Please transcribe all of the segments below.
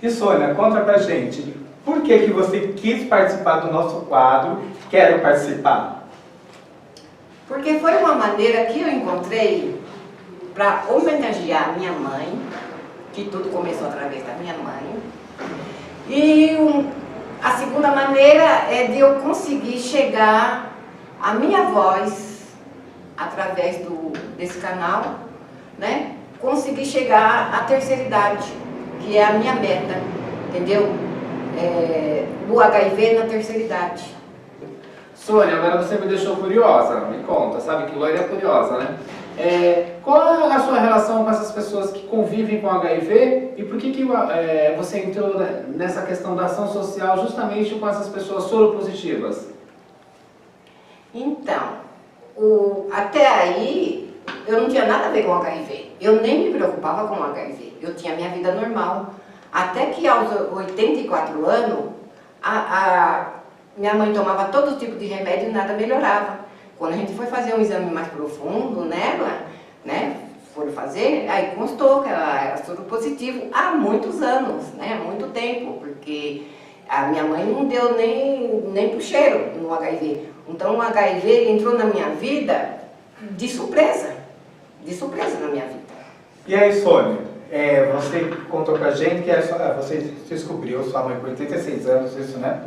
E Sônia, conta pra gente, por que que você quis participar do nosso quadro Quero Participar? Porque foi uma maneira que eu encontrei para homenagear a minha mãe, que tudo começou através da minha mãe. E a segunda maneira é de eu conseguir chegar à minha voz, através desse canal, né? Conseguir chegar à terceira idade, que é a minha meta, entendeu? Do HIV na terceira idade. Sônia, agora você me deixou curiosa, me conta, sabe que loira é curiosa, né? Qual é a sua relação com essas pessoas que convivem com HIV e por que você entrou nessa questão da ação social justamente com essas pessoas soropositivas? Então, até aí eu não tinha nada a ver com o HIV, eu nem me preocupava com o HIV, eu tinha minha vida normal. Até que aos 84 anos, minha mãe tomava todo tipo de remédio e nada melhorava. Quando a gente foi fazer um exame mais profundo nela, né, foram fazer, aí constou que ela era soropositiva há muitos anos, né, há muito tempo, porque a minha mãe não deu nem pro cheiro no HIV. Então o HIV ele entrou na minha vida de surpresa na minha vida. E aí, Sônia, você contou pra gente que você descobriu sua mãe por 86 anos, isso, né?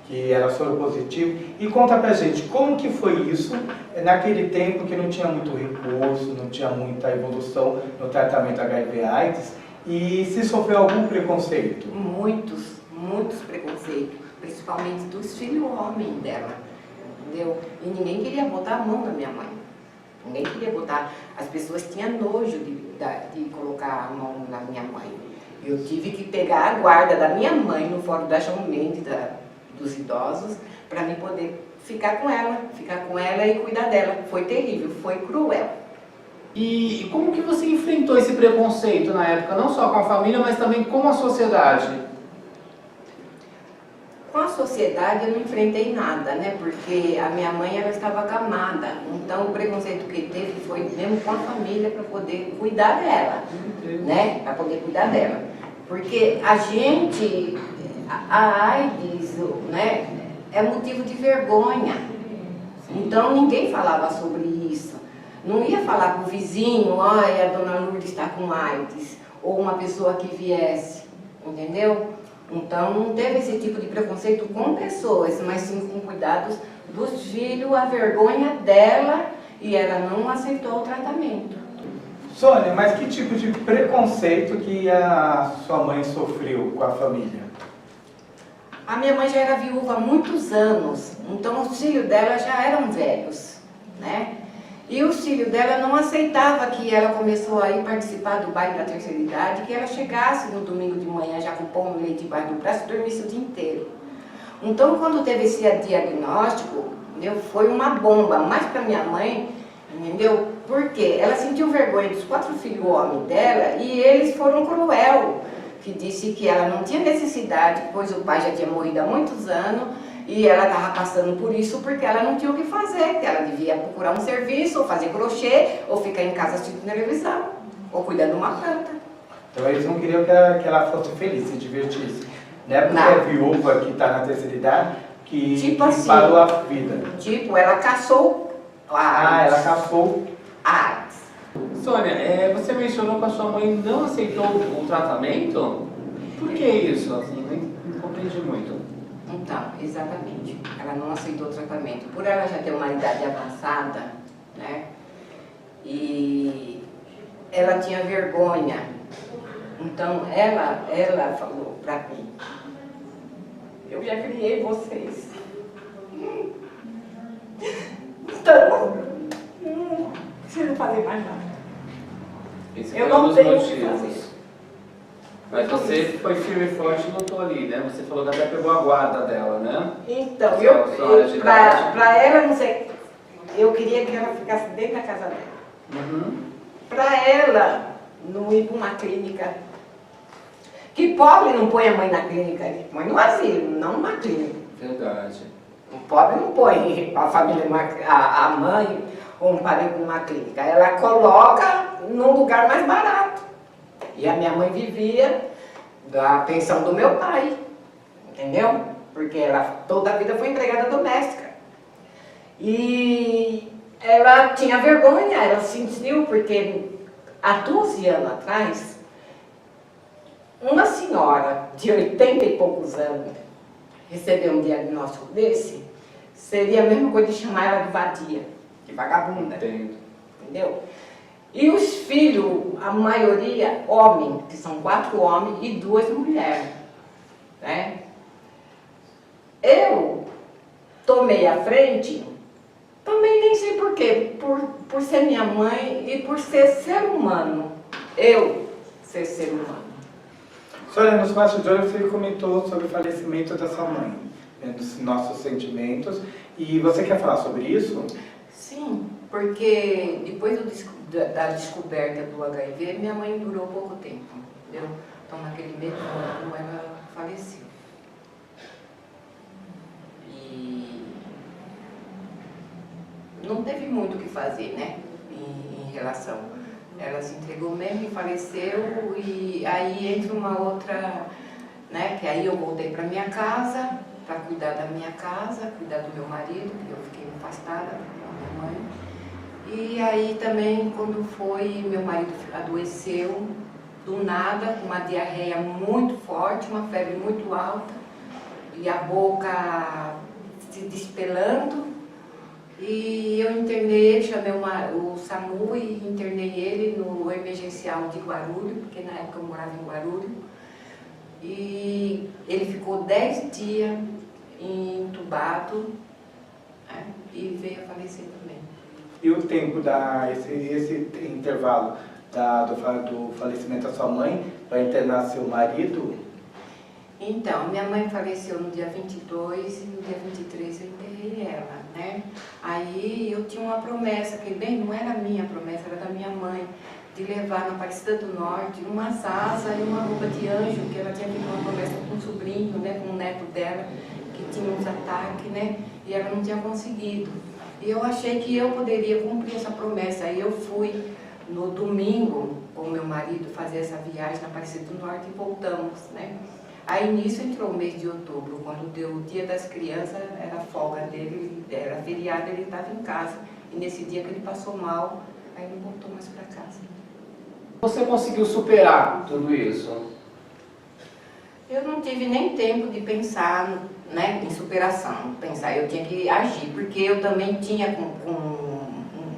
Que era soropositivo. E conta pra gente, como que foi isso naquele tempo que não tinha muito recurso, não tinha muita evolução no tratamento HIV/AIDS, e se sofreu algum preconceito? Muitos preconceitos, principalmente dos filhos homens dela, entendeu? E ninguém queria botar a mão na minha mãe. Ninguém queria botar, as pessoas tinham nojo de colocar a mão na minha mãe. Eu tive que pegar a guarda da minha mãe no Fórum da João Mendes, dos idosos, para mim poder ficar com ela e cuidar dela. Foi terrível, foi cruel. E como que você enfrentou esse preconceito na época, não só com a família, mas também com a sociedade? Com a sociedade eu não enfrentei nada, né? Porque a minha mãe ela estava acamada. Então o preconceito que teve foi mesmo com a família para poder cuidar dela, né? Para poder cuidar dela. Porque a AIDS, né, é motivo de vergonha. Então ninguém falava sobre isso. Não ia falar para o vizinho, olha, a dona Lourdes está com AIDS, ou uma pessoa que viesse, entendeu? Então não teve esse tipo de preconceito com pessoas, mas sim com cuidados dos filhos, a vergonha dela, e ela não aceitou o tratamento. Sônia, mas que tipo de preconceito que a sua mãe sofreu com a família? A minha mãe já era viúva há muitos anos, então os filhos dela já eram velhos, né? E os filhos dela não aceitavam que ela começou a ir participar do baile da terceira idade, que ela chegasse no domingo de manhã já com pão e leite debaixo do braço e dormisse o dia inteiro. Então, quando teve esse diagnóstico, entendeu, foi uma bomba, mais para minha mãe, entendeu? Porque ela sentiu vergonha dos 4 filhos homens dela e eles foram cruel, que disse que ela não tinha necessidade, pois o pai já tinha morrido há muitos anos, e ela estava passando por isso porque ela não tinha o que fazer, que ela devia procurar um serviço, ou fazer crochê, ou ficar em casa assistindo televisão, ou cuidando de uma planta. Então eles não queriam que ela fosse feliz, se divertisse. Não é porque é viúva que está na terceira idade que, tipo assim, parou a vida. Tipo, ela caçou a AIDS. Ela caçou a AIDS. Sônia, você mencionou que a sua mãe não aceitou o tratamento? Por que isso? Assim, não compreendi muito. Então, exatamente. Ela não aceitou o tratamento. Por ela já ter uma idade avançada, né? E ela tinha vergonha. Então, ela falou pra mim, eu já criei vocês. Então, não preciso fazer mais nada. Esse Eu foi um não dos tenho o que motivos. fazer. Mas você foi firme e forte e lutou ali, né? Você falou que até pegou a guarda dela, né? Então, pra ela, não sei, eu queria que ela ficasse dentro da casa dela. Uhum. Pra ela não ir para uma clínica. Que pobre não põe a mãe na clínica, ele põe no asilo, não numa clínica. Verdade. O pobre não põe a família, a mãe ou um parente numa clínica. Ela coloca num lugar mais barato. E a minha mãe vivia da pensão do meu pai, entendeu? Porque ela toda a vida foi empregada doméstica. E ela tinha vergonha, ela sentiu, porque há 12 anos atrás, uma senhora de 80 e poucos anos receber um diagnóstico desse, seria a mesma coisa de chamar ela de vadia, de vagabunda. Entendo. Entendeu? E os filhos, a maioria, homem, que são 4 homens e 2 mulheres, né? Eu tomei a frente, também nem sei por quê, por ser minha mãe e por ser humano. Eu ser humano. Sônia, nos bastidores você comentou sobre o falecimento da sua mãe, né, dos nossos sentimentos, e você quer falar sobre isso? Sim, porque depois da descoberta do HIV, minha mãe durou pouco tempo, entendeu? Então, naquele mesmo ano, ela faleceu. E não teve muito o que fazer, né, em relação. Ela se entregou mesmo e faleceu, e aí entra uma outra, né, que aí eu voltei para minha casa, para cuidar da minha casa, cuidar do meu marido, porque eu fiquei afastada da minha mãe. E aí também, quando foi, meu marido adoeceu, do nada, com uma diarreia muito forte, uma febre muito alta, e a boca se despelando. E eu internei ele, chamei o SAMU e internei ele no emergencial de Guarulhos, porque na época eu morava em Guarulhos. E ele ficou 10 dias entubado, né, e veio a falecer também. E o tempo, esse intervalo do falecimento da sua mãe para internar seu marido? Então, minha mãe faleceu no dia 22 e no dia 23 eu enterrei ela, né? Aí eu tinha uma promessa, que bem, não era minha promessa, era da minha mãe, de levar na Aparecida do Norte umas asas e uma roupa de anjo, que ela tinha feito uma promessa com um sobrinho, né, com um neto dela, que tinha uns ataques, né? E ela não tinha conseguido. E eu achei que eu poderia cumprir essa promessa. Aí eu fui no domingo com meu marido fazer essa viagem na Aparecida do Norte e voltamos, né? Aí nisso entrou o mês de outubro, quando deu o Dia das Crianças, era folga dele, era feriado, ele estava em casa. E nesse dia que ele passou mal, aí ele voltou mais para casa. Você conseguiu superar tudo isso? Eu não tive nem tempo de pensar, né, em superação. Pensar, eu tinha que agir, porque eu também tinha com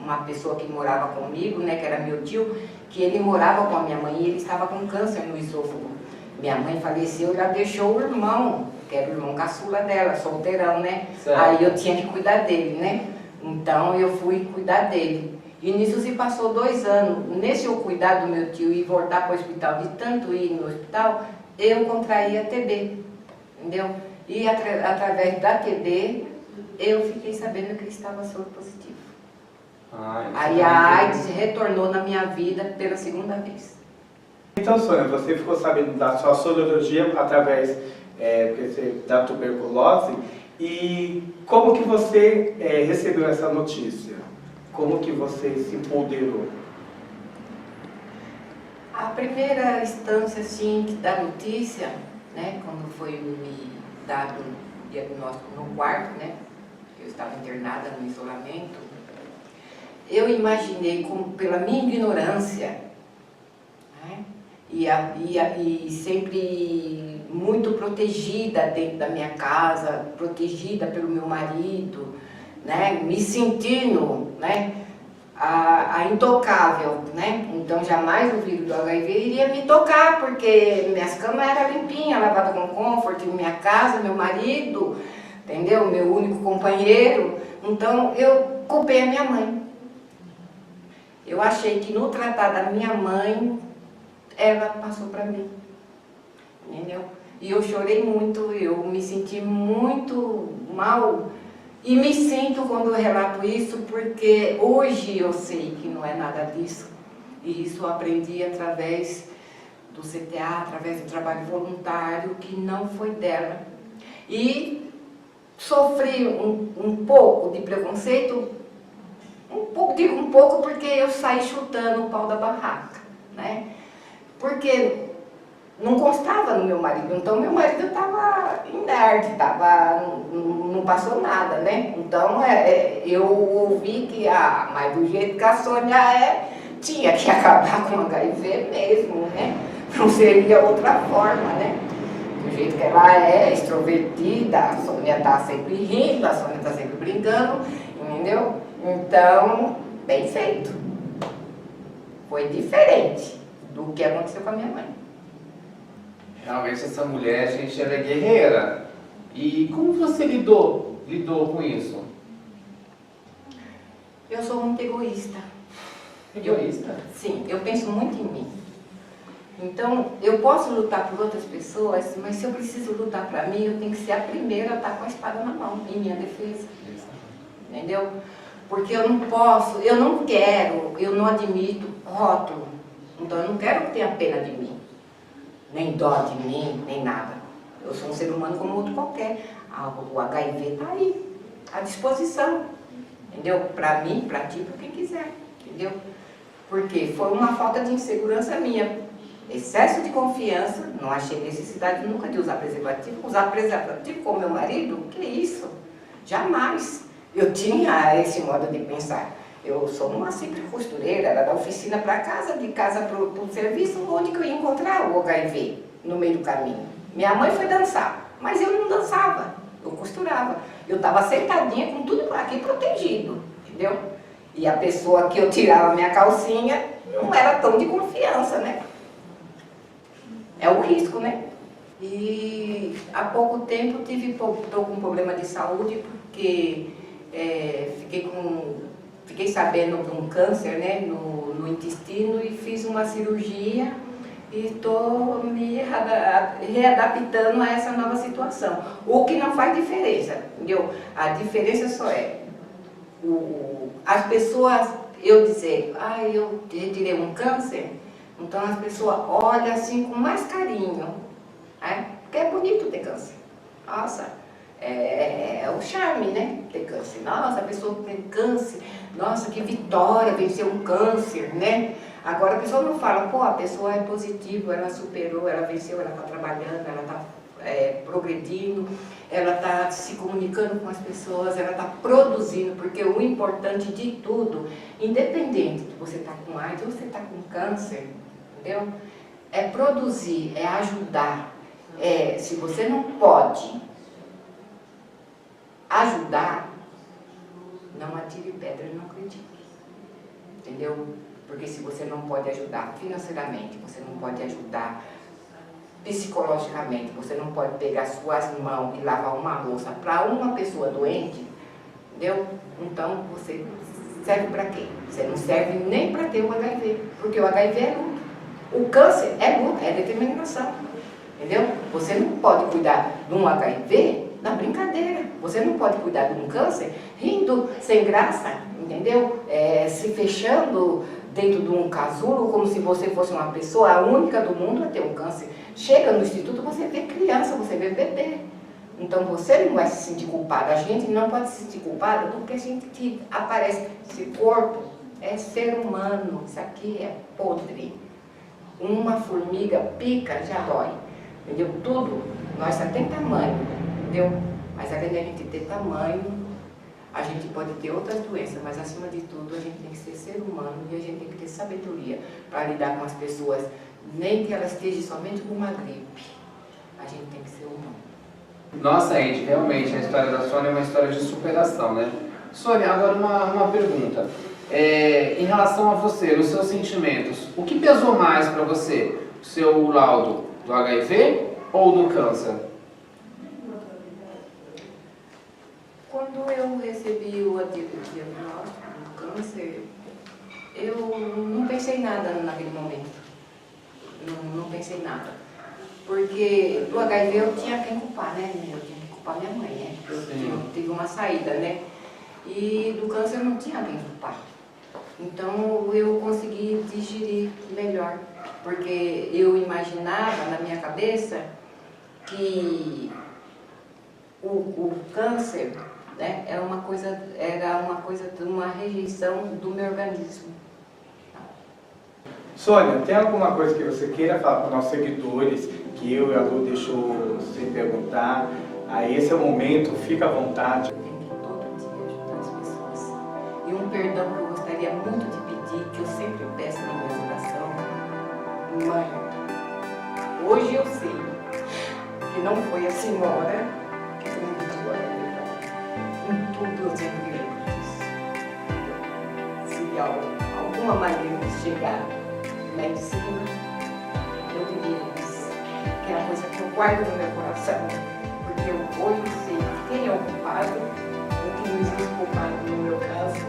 uma pessoa que morava comigo, né, que era meu tio, que ele morava com a minha mãe e ele estava com câncer no esôfago. Minha mãe faleceu, já deixou o irmão, que era o irmão caçula dela, solteirão, né? Certo. Aí eu tinha que cuidar dele, né? Então eu fui cuidar dele. E nisso se passou 2 anos. Nesse eu cuidar do meu tio e voltar para o hospital, de tanto ir no hospital, eu contraí a TB, entendeu? E através da TB, eu fiquei sabendo que ele estava soro positivo. Aí a AIDS retornou na minha vida pela 2ª vez. Então, Sônia, você ficou sabendo da sua sorologia através da tuberculose, e como que você recebeu essa notícia? Como que você se empoderou? A primeira instância, assim, da notícia, né, quando foi me dado o diagnóstico no quarto, né, eu estava internada no isolamento, eu imaginei, como pela minha ignorância, né, e sempre muito protegida dentro da minha casa, protegida pelo meu marido, né, me sentindo, né, a intocável, né? Então jamais o vírus do HIV iria me tocar, porque minhas camas eram limpinhas, lavadas com comfort, minha casa, meu marido, entendeu? Meu único companheiro. Então eu culpei a minha mãe. Eu achei que no tratar da minha mãe, ela passou para mim, entendeu? E eu chorei muito, eu me senti muito mal. E me sinto quando eu relato isso, porque hoje eu sei que não é nada disso. E isso eu aprendi através do CTA, através do trabalho voluntário, que não foi dela. E sofri um pouco de preconceito, digo um pouco porque eu saí chutando o pau da barraca, né? Porque não constava no meu marido. Então, meu marido estava inerte, não passou nada, né? Então, eu ouvi que, mas do jeito que a Sônia tinha que acabar com o HIV mesmo, né? Não seria outra forma, né? Do jeito que ela é, extrovertida, a Sônia está sempre rindo, a Sônia está sempre brincando, entendeu? Então, bem feito. Foi diferente do que aconteceu com a minha mãe. Realmente essa mulher, gente, ela é guerreira. E como você lidou com isso? Eu sou muito egoísta. Egoísta? Sim, eu penso muito em mim. Então, eu posso lutar por outras pessoas, mas se eu preciso lutar para mim, eu tenho que ser a primeira a estar com a espada na mão, em minha defesa. Entendeu? Porque eu não posso, eu não quero, eu não admito rótulo. Então, eu não quero que tenha pena de mim, nem dó de mim, nem nada. Eu sou um ser humano como outro qualquer. O HIV está aí, à disposição. Entendeu? Para mim, para ti, para quem quiser. Entendeu? Porque foi uma falta de insegurança minha. Excesso de confiança, não achei necessidade nunca de usar preservativo. Usar preservativo com meu marido? Que isso? Jamais. Eu tinha esse modo de pensar. Eu sou uma simples costureira, era da oficina para casa, de casa para o serviço, onde que eu ia encontrar o HIV? No meio do caminho. Minha mãe foi dançar, mas eu não dançava, eu costurava. Eu estava sentadinha com tudo aqui protegido, entendeu? E a pessoa que eu tirava minha calcinha não era tão de confiança, né? É o risco, né? E há pouco tempo estou com problema de saúde porque fiquei sabendo de um câncer, né, no intestino e fiz uma cirurgia e estou me readaptando a essa nova situação. O que não faz diferença, entendeu? A diferença só as pessoas, eu dizer, eu retirei um câncer, então as pessoas olham assim com mais carinho, né? Porque é bonito ter câncer. Nossa, é o charme, né? Ter câncer. Nossa, a pessoa que tem câncer, nossa, que vitória, venceu um câncer, né? Agora a pessoa não fala, pô, a pessoa é positiva, ela superou, ela venceu, ela está trabalhando, ela está progredindo, ela está se comunicando com as pessoas, ela está produzindo, porque o importante de tudo, independente de você estar com AIDS ou você está com câncer, entendeu? É produzir, é ajudar. Se você não pode ajudar, não atire pedra e não critique, entendeu? Porque se você não pode ajudar financeiramente, você não pode ajudar psicologicamente, você não pode pegar suas mãos e lavar uma louça para uma pessoa doente, entendeu? Então você serve para quê? Você não serve nem para ter o HIV, porque o HIV é luta. O câncer é luta, é determinação, entendeu? Você não pode cuidar de um HIV na brincadeira, você não pode cuidar de um câncer rindo sem graça, entendeu? Se fechando dentro de um casulo, como se você fosse uma pessoa a única do mundo a ter um câncer. Chega no instituto, você vê criança, você vê bebê. Então você não vai se sentir culpada. A gente não pode se sentir culpada porque a gente aparece. Esse corpo é ser humano, isso aqui é podre. Uma formiga pica, já dói. Entendeu? Tudo, nós só tem tamanho, entendeu? Mas além da gente ter tamanho, a gente pode ter outras doenças, mas acima de tudo a gente tem que ser ser humano e a gente tem que ter sabedoria para lidar com as pessoas, nem que elas estejam somente com uma gripe. A gente tem que ser humano. Nossa, Andy, realmente a história da Sônia é uma história de superação, né? Sônia, agora uma pergunta. Em relação a você, nos seus sentimentos, o que pesou mais para você? O seu laudo do HIV ou do câncer? Quando eu recebi o diagnóstico do câncer, eu não pensei nada naquele momento. Não pensei nada. Porque do HIV eu tinha quem culpar, né? Eu tinha que culpar minha mãe, né? Eu tive uma saída, né? E do câncer eu não tinha quem culpar. Então eu consegui digerir melhor. Porque eu imaginava na minha cabeça que o câncer, né, era uma coisa de uma rejeição do meu organismo. Sônia, tem alguma coisa que você queira falar para os nossos seguidores, que eu e a Lu deixou sem perguntar? Aí esse é o momento, fica à vontade. Eu tenho que todo dia ajudar as pessoas. E um perdão que eu gostaria muito de pedir, que eu sempre peço na minha oração. Mãe, hoje eu sei que não foi a senhora que permitiu a vida. Em tudo eu sempre lembro disso. Se alguma maneira de chegar lá em cima, eu diria isso. Que é a coisa que eu guardo no meu coração. Porque eu hoje sei quem é o culpado, o que não existe culpado no meu caso.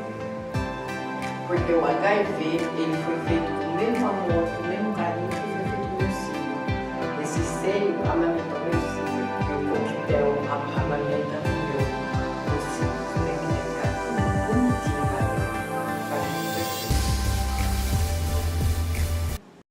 Porque o HIV, ele foi feito com o mesmo amor, com o mesmo carinho